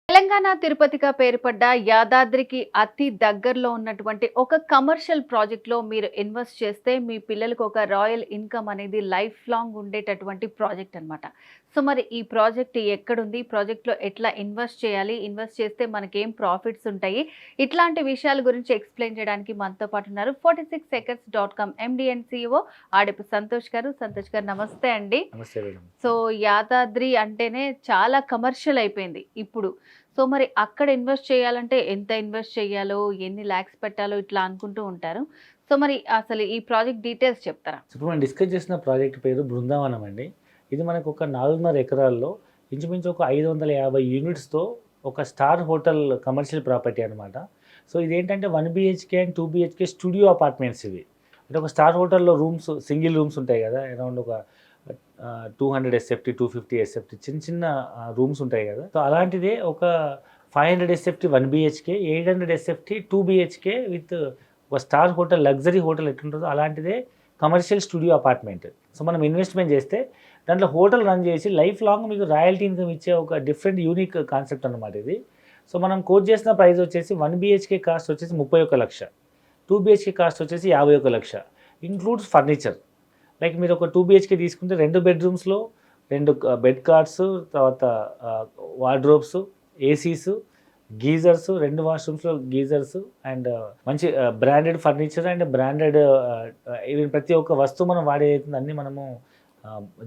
తెలంగాణ తిరుపతిగా పేరుపడ్డ యాదాద్రికి అతి దగ్గరలో ఉన్నటువంటి ఒక కమర్షియల్ ప్రాజెక్ట్‌లో మీరు ఇన్వెస్ట్ చేస్తే మీ పిల్లలకి ఒక రాయల్ ఇన్‌కమ్ అనేది లైఫ్ లాంగ్ ఉండేటటువంటి ప్రాజెక్ట్ అన్నమాట. సో, మరి ఈ ప్రాజెక్ట్ ఎక్కడుంది? ఈ ప్రాజెక్ట్‌లో ఎట్లా ఇన్వెస్ట్ చేయాలి? ఇన్వెస్ట్ చేస్తే మనకేం ప్రాఫిట్స్ ఉంటాయి? ఇట్లాంటి విషయాల గురించి ఎక్స్‌ప్లెయిన్ చేయడానికి మనతో పాటు ఉన్నారు 46seconds.com MD and CEO ఆడిపు Santosh గారు. సంతోష్ గారు నమస్తే అండి. నమస్తే మేడం. సో, యాదాద్రి అంటేనే చాలా కమర్షియల్ అయిపోయింది ఇప్పుడు. సో, మరి అక్కడ ఇన్వెస్ట్ చేయాలంటే ఎంత ఇన్వెస్ట్ చేయాలో, ఎన్ని లాక్స్ పెట్టాలో ఇట్లా అనుకుంటూ ఉంటారు. సో, మరి అసలు ఈ ప్రాజెక్ట్ డీటెయిల్స్ చెప్తారా? ఇప్పుడు మనం డిస్కస్ చేసిన ప్రాజెక్ట్ పేరు బృందావనం అండి. ఇది మనకు ఒక 4.5 ఎకరాల్లో ఇంచుమించు ఒక 550 యూనిట్స్‌తో ఒక స్టార్ హోటల్ కమర్షియల్ ప్రాపర్టీ అనమాట. సో, ఇదేంటంటే 1 BHK and 2 BHK studio apartments ఇవి. అంటే ఒక స్టార్ హోటల్‌లో రూమ్స్ సింగిల్ రూమ్స్ ఉంటాయి కదా! అరౌండ్ ఒక 200 ఎస్ఎఫ్టీ, 250 ఎస్ఎఫ్టీ చిన్న చిన్న రూమ్స్ ఉంటాయి కదా! సో, అలాంటిదే ఒక 500 SFT 1 BHK, 800 SFT 2 BHK with ఒక స్టార్ హోటల్, లగ్జరీ హోటల్ ఎట్లుంటుందో అలాంటిదే కమర్షియల్ స్టూడియో అపార్ట్మెంట్. సో, మనం ఇన్వెస్ట్‌మెంట్ చేస్తే దాంట్లో హోటల్ రన్ చేసి లైఫ్ లాంగ్ మీకు రాయల్టీ ఇన్‌కమ్ ఇచ్చే ఒక డిఫరెంట్ యూనిక్ కాన్సెప్ట్ అన్నమాట ఇది. సో, మనం కోట్ చేసిన ప్రైస్ వచ్చేసి 1 బీహెచ్‌కే కాస్ట్ వచ్చేసి 31,00,000, 2 బీహెచ్‌కే కాస్ట్ వచ్చేసి 51,00,000 ఇంక్లూడ్స్ ఫర్నిచర్. లైక్ మీరు ఒక 2 బీహెచ్‌కే తీసుకుంటే 2 బెడ్‌రూమ్స్‌లో 2 బెడ్ కార్ట్స్, తర్వాత వార్డ్రోబ్స్, ఏసీస్, గీజర్స్, 2 వాష్‌రూమ్స్‌లో గీజర్స్ అండ్ మంచి branded furniture and branded even ప్రతి ఒక్క వస్తువు మనం వాడేది అన్నీ మనము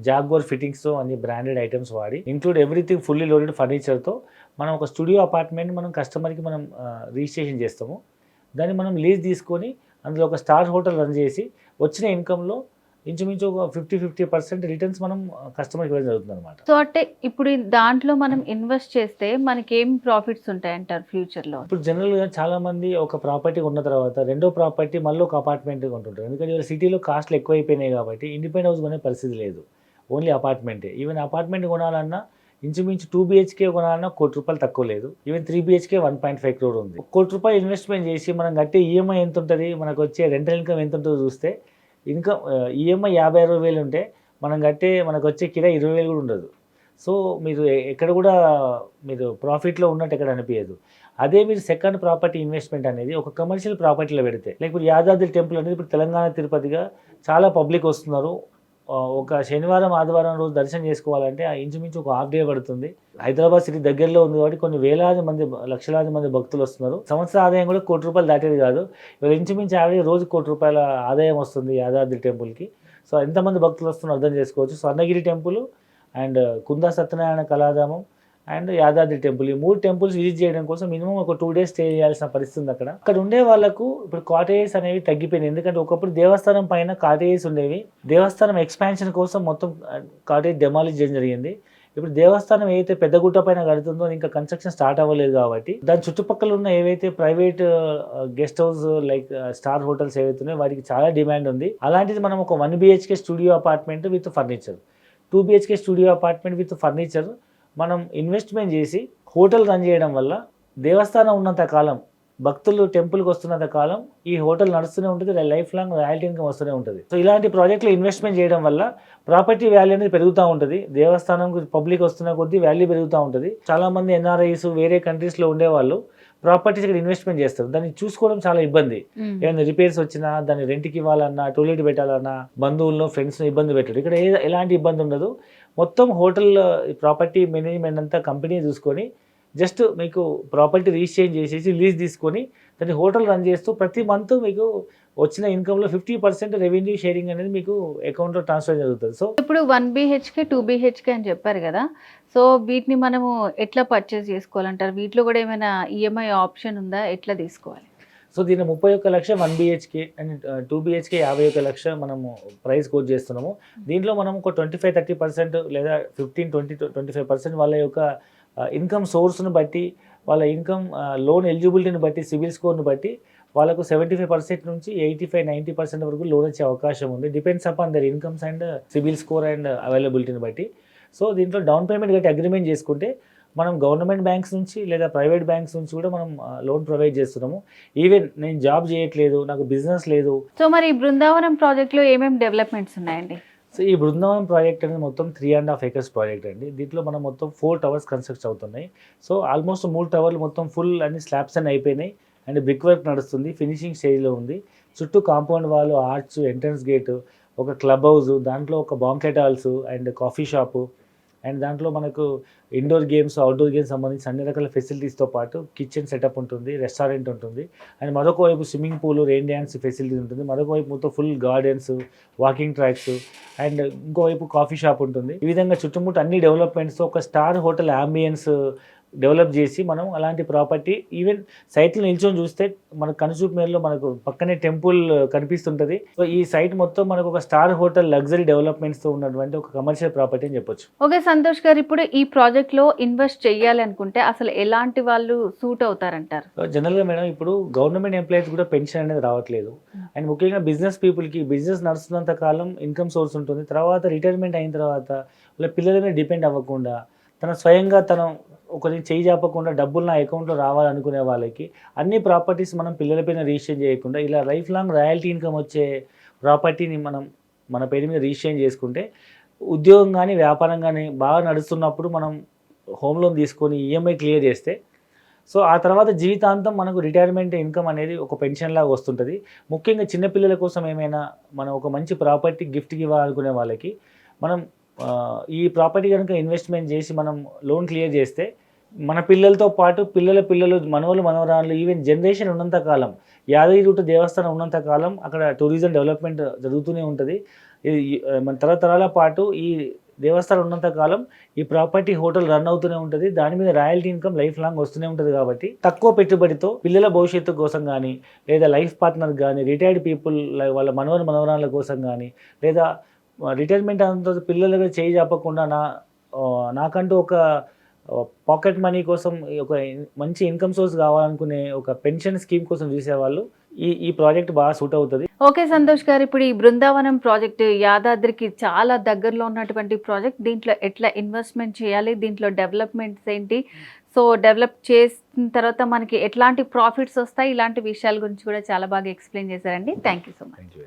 జాగ్వార్ ఫిట్టింగ్స్‌తో అన్ని బ్రాండెడ్ ఐటమ్స్ వాడి ఇంక్లూడ్ ఎవ్రీథింగ్ ఫుల్లీ లోడెడ్ ఫర్నిచర్‌తో మనం ఒక స్టూడియో అపార్ట్మెంట్ మనం కస్టమర్‌కి మనం రిజిస్ట్రేషన్ చేస్తాము. దాన్ని మనం లీజ్ తీసుకొని అందులో ఒక స్టార్ హోటల్ రన్ చేసి వచ్చిన ఇన్కమ్‌లో ఇంచుమించు ఒక 50% రిటర్న్స్ మనం కస్టమర్‌కి ఇవ్వడం జరుగుతుందన్నమాట. సో, అంటే ఇప్పుడు దాంట్లో మనం ఇన్వెస్ట్ చేస్తే మనకేం ప్రాఫిట్స్ ఉంటాయంటారు ఫ్యూచర్‌లో? ఇప్పుడు జనరల్‌గా చాలామంది ఒక ప్రాపర్టీ కొన్న తర్వాత రెండో ప్రాపర్టీ మళ్ళీ ఒక అపార్ట్మెంట్ కొంటుంటారు. ఎందుకంటే ఇవాళ సిటీలో కాస్ట్‌లు ఎక్కువైపోయినాయి కాబట్టి ఇండిపెండెంట్ హౌస్ కొనే పరిస్థితి లేదు. ఓన్లీ అపార్ట్మెంటే. ఈవెన్ అపార్ట్మెంట్ కొనాలన్నా ఇంచుమించు 2 బీహెచ్‌కే కొనాలన్నా రూ. 1,00,00,000 తక్కువ లేదు. ఈవెన్ 3 బీహెచ్‌కే 1.5 క్రోర్ ఉంది. రూ. 1,00,00,000 ఇన్వెస్ట్‌మెంట్ చేసి మనం కట్టే ఈఎంఐ ఎంత ఉంటది? మనకు వచ్చే రెంటల్ ఇన్కమ్ ఎంత ఉంటదో చూస్తే ఇన్కమ్ ఈఎంఐ 50,000-60,000 ఉంటే మనకు వచ్చే కిరాయి 20,000 కూడా ఉండదు. సో, మీరు ఎక్కడ కూడా మీరు ప్రాఫిట్‌లో ఉన్నట్టు ఎక్కడ అనిపియదు. అదే మీరు సెకండ్ ప్రాపర్టీ ఇన్వెస్ట్‌మెంట్ అనేది ఒక కమర్షియల్ ప్రాపర్టీలో పెడితే లైక్ ఇప్పుడు యాదాద్రి టెంపుల్ అనేది ఇప్పుడు తెలంగాణ తిరుపతిగా చాలా పబ్లిక్ వస్తున్నారు. ఒక శనివారం, ఆదివారం రోజు దర్శనం చేసుకోవాలంటే ఇంచుమించు ఒక హాఫ్ డే పడుతుంది. హైదరాబాద్ సిటీ దగ్గరలో ఉంది కాబట్టి కొన్ని వేలాది మంది, లక్షలాది మంది భక్తులు వస్తున్నారు. సంవత్సర ఆదాయం కూడా రూ. 1,00,00,000 దాటేది కాదు. ఇవాళ ఇంచుమించు యావరేజ్ రోజు రూ. 1,00,00,000 ఆదాయం వస్తుంది యాదాద్రి టెంపుల్‌కి. సో, ఎంతమంది భక్తులు వస్తున్నారో అర్థం చేసుకోవచ్చు. Swarnagiri temple and Kunda Satyanarayana Kaladhamam and Yadadri temple ఈ 3 టెంపుల్స్ విజిట్ చేయడం కోసం మినిమం ఒక 2 డేస్ స్టే చేయాల్సిన పరిస్థితి ఉంది అక్కడ. అక్కడ ఉండే వాళ్ళకు ఇప్పుడు కాటేజెస్ అనేవి తగ్గిపోయినాయి. ఎందుకంటే ఒకప్పుడు దేవస్థానం పైన కాటేజెస్ ఉండేవి. దేవస్థానం ఎక్స్పాన్షన్ కోసం మొత్తం కాటేజ్ డెమాలిష్ చేయడం జరిగింది. ఇప్పుడు దేవస్థానం ఏదైతే పెద్ద గుట్ట పైన కడుతుందో ఇంకా కన్స్ట్రక్షన్ స్టార్ట్ అవ్వలేదు కాబట్టి దాని చుట్టుపక్కల ఉన్న ఏవైతే private guest house like star hotels ఏవైతే ఉన్నాయో వాటికి చాలా డిమాండ్ ఉంది. అలాంటిది మనం ఒక 1 BHK studio apartment with furniture, 2 BHK studio apartment with furniture మనం ఇన్వెస్ట్మెంట్ చేసి హోటల్ రన్ చేయడం వల్ల దేవస్థానం ఉన్నంత కాలం, భక్తులు టెంపుల్‌కి వస్తున్నంత కాలం ఈ హోటల్ నడుస్తూనే ఉంటుంది. లైఫ్ లాంగ్ రాయల్టీ ఇన్కమ్ వస్తూనే ఉంటుంది. సో, ఇలాంటి ప్రాజెక్ట్‌లో ఇన్వెస్ట్మెంట్ చేయడం వల్ల ప్రాపర్టీ వాల్యూ అనేది పెరుగుతూ ఉంటుంది. దేవస్థానంకి పబ్లిక్ వస్తున్న కొద్దీ వాల్యూ పెరుగుతూ ఉంటుంది. చాలామంది ఎన్ఆర్ఐస్ వేరే కంట్రీస్‌లో ఉండేవాళ్ళు ప్రాపర్టీస్ ఇక్కడ ఇన్వెస్ట్మెంట్ చేస్తారు. దాన్ని చూసుకోవడం చాలా ఇబ్బంది. ఏమైనా రిపేర్స్ వచ్చినా దాన్ని రెంట్‌కి ఇవ్వాలన్నా, టోయిలెట్ పెట్టాలన్నా బంధువులను, ఫ్రెండ్స్‌ని ఇబ్బంది పెట్టడు. ఇక్కడ ఎలాంటి ఇబ్బంది ఉండదు. మొత్తం హోటల్ ప్రాపర్టీ మేనేజ్మెంట్ అంతా కంపెనీ చూసుకొని జస్ట్ మీకు ప్రాపర్టీ రిజిస్ట్రేషన్ చేసేసి లీజ్ తీసుకొని దాన్ని హోటల్ రన్ చేస్తూ ప్రతి మంత్ మీకు వచ్చిన ఇన్కమ్‌లో 50% రెవెన్యూ షేరింగ్ అనేది మీకు అకౌంట్‌లో ట్రాన్స్ఫర్ జరుగుతుంది. సో, ఇప్పుడు 1 బీహెచ్‌కే, 2 బీహెచ్‌కే అని చెప్పారు కదా! సో, వీటిని మనము ఎట్లా పర్చేస్ చేసుకోవాలంటారు? వీటిలో కూడా ఏమైనా ఈఎంఐ ఆప్షన్ ఉందా? ఎట్లా తీసుకోవాలి? సో దీన్ని 31,00,000 1 బీహెచ్‌కే అండ్ 2 బీహెచ్‌కే 51,00,000 మనము ప్రైస్ కోట్ చేస్తున్నాము. దీంట్లో మనం ఒక 25-30% లేదా 15-20-25% వాళ్ళ యొక్క ఇన్కమ్ సోర్స్‌ని బట్టి, వాళ్ళ ఇన్కమ్ లోన్ ఎలిజిబిలిటీని బట్టి, సిబిల్ స్కోర్‌ని బట్టి వాళ్ళకు 75% నుంచి 85-90% వరకు లోన్ వచ్చే అవకాశం ఉంది. Depends upon their incomes and CIBIL score and అవైలబిలిటీని బట్టి. సో, దీంట్లో డౌన్ పేమెంట్ కట్టి అగ్రీమెంట్ చేసుకుంటే మనం గవర్నమెంట్ బ్యాంక్స్ నుంచి లేదా ప్రైవేట్ బ్యాంక్స్ నుంచి కూడా మనం లోన్ ప్రొవైడ్ చేస్తున్నాము. ఈవెన్ నేను జాబ్ చేయట్లేదు, నాకు బిజినెస్ లేదు. సో, మరి బృందావనం ప్రాజెక్ట్‌లో ఏమేమి డెవలప్‌మెంట్స్ ఉన్నాయండి? సో ఈ బృందావనం ప్రాజెక్ట్ అనేది మొత్తం 3.5 acres ప్రాజెక్ట్ అండి. దీంట్లో మనం మొత్తం 4 టవర్స్ కన్స్ట్రక్ట్ అవుతున్నాయి. సో ఆల్మోస్ట్ 3 టవర్లు మొత్తం ఫుల్ అన్ని స్లాబ్స్ అన్ని అయిపోయినాయి అండ్ బ్రిక్ వర్క్ నడుస్తుంది, ఫినిషింగ్ స్టేజ్లో ఉంది. చుట్టూ కాంపౌండ్ వాళ్ళు, ఆర్చ్, ఎంట్రన్స్ గేటు, ఒక క్లబ్ హౌస్, దాంట్లో ఒక banquet halls and coffee shop and దాంట్లో మనకు ఇండోర్ గేమ్స్, అవుట్డోర్ గేమ్స్ సంబంధించి అన్ని రకాల ఫెసిలిటీస్తో పాటు కిచెన్ సెటప్ ఉంటుంది, రెస్టారెంట్ ఉంటుంది అండ్ మరొక వైపు swimming pool, rain dance facility ఉంటుంది. మరొక వైపు మొత్తం full gardens, walking tracks and ఇంకోవైపు కాఫీ షాప్ ఉంటుంది. ఈ విధంగా చుట్టుముట్టు అన్ని డెవలప్మెంట్స్తో ఒక స్టార్ హోటల్ అంబియన్స్ డెవలప్ చేసి మనం అలాంటి ప్రాపర్టీ ఈవెన్ సైట్లో నిల్చొని చూస్తే మన కనుచూపు మేరలో మనకు పక్కనే టెంపుల్ కనిపిస్తుంటుంది. సో ఈ సైట్ మొత్తం మనకు ఒక స్టార్ హోటల్ లగ్జరీ డెవలప్మెంట్స్తో ఉన్నటువంటి ఒక కమర్షియల్ ప్రాపర్టీ అని చెప్పొచ్చు. ఓకే సంతోష్ గారు, ఇప్పుడు ఈ ప్రాజెక్ట్లో ఇన్వెస్ట్ చేయాలి అనుకుంటే అసలు ఎలాంటి వాళ్ళు సూట్ అవుతారంటారు? జనరల్గా మేడం ఇప్పుడు గవర్నమెంట్ ఎంప్లాయీస్ కూడా పెన్షన్ అనేది రావట్లేదు అండ్ ముఖ్యంగా బిజినెస్ పీపుల్కి బిజినెస్ నడుస్తున్నంత కాలం ఇన్కమ్ సోర్స్ ఉంటుంది. తర్వాత రిటైర్మెంట్ అయిన తర్వాత వాళ్ళ పిల్లల మీద డిపెండ్ అవ్వకుండా తన స్వయంగా తను ఒకరి చేయి చాపకుండా డబ్బులు నా అకౌంట్లో రావాలనుకునే వాళ్ళకి అన్ని ప్రాపర్టీస్ మనం పిల్లలపైన రిజిస్టర్ చేయకుండా ఇలా లైఫ్ లాంగ్ రాయల్టీ ఇన్కమ్ వచ్చే ప్రాపర్టీని మనం మన పేరు మీద రిజిస్టర్ చేసుకుంటే ఉద్యోగం కానీ వ్యాపారం కానీ బాగా నడుస్తున్నప్పుడు మనం హోమ్ లోన్ తీసుకొని ఈఎంఐ క్లియర్ చేస్తే సో ఆ తర్వాత జీవితాంతం మనకు రిటైర్మెంట్ ఇన్కమ్ అనేది ఒక పెన్షన్ లాగా వస్తుంటుంది. ముఖ్యంగా చిన్నపిల్లల కోసం ఏమైనా మనం ఒక మంచి ప్రాపర్టీ గిఫ్ట్కి ఇవ్వాలనుకునే వాళ్ళకి మనం ఈ ప్రాపర్టీ కనుక ఇన్వెస్ట్మెంట్ చేసి మనం లోన్ క్లియర్ చేస్తే మన పిల్లలతో పాటు పిల్లల పిల్లలు, మనవలు, మనవరాళ్ళు, ఈవెన్ జనరేషన్ ఉన్నంత కాలం, యాదగిరిగుట్ట దేవస్థానం ఉన్నంత కాలం అక్కడ టూరిజం డెవలప్మెంట్ జరుగుతూనే ఉంటుంది. ఇది మన తరతరాల పాటు ఈ దేవస్థానం ఉన్నంత కాలం ఈ ప్రాపర్టీ హోటల్ రన్ అవుతూనే ఉంటుంది. దాని మీద రాయల్టీ ఇన్కమ్ లైఫ్ లాంగ్ వస్తూనే ఉంటుంది. కాబట్టి తక్కువ పెట్టుబడితో పిల్లల భవిష్యత్తు కోసం కానీ, లేదా లైఫ్ పార్ట్నర్ కానీ, రిటైర్డ్ పీపుల్ వాళ్ళ మనవరు మనవరాళ్ళ కోసం కానీ, లేదా రిటైర్మెంట్ అంత పిల్లలుగా చేయి చెప్పకుండా నాకంటూ ఒక పాకెట్ మనీ కోసం ఒక మంచి ఇన్కమ్ సోర్స్ కావాలనుకునే ఒక పెన్షన్ స్కీమ్ కోసం చూసేవాళ్ళు ఈ ప్రాజెక్ట్ బాగా సూట్ అవుతుంది. ఓకే సంతోష్ గారు, ఇప్పుడు ఈ బృందావనం ప్రాజెక్ట్ యాదాద్రికి చాలా దగ్గరలో ఉన్నటువంటి ప్రాజెక్ట్. దీంట్లో ఎట్లా ఇన్వెస్ట్మెంట్ చేయాలి, దీంట్లో డెవలప్మెంట్స్ ఏంటి, సో డెవలప్ చేసిన తర్వాత మనకి ఎట్లాంటి ప్రాఫిట్స్ వస్తాయి, ఇలాంటి విషయాల గురించి కూడా చాలా బాగా ఎక్స్ప్లెయిన్ చేశారండి. Thank you so much.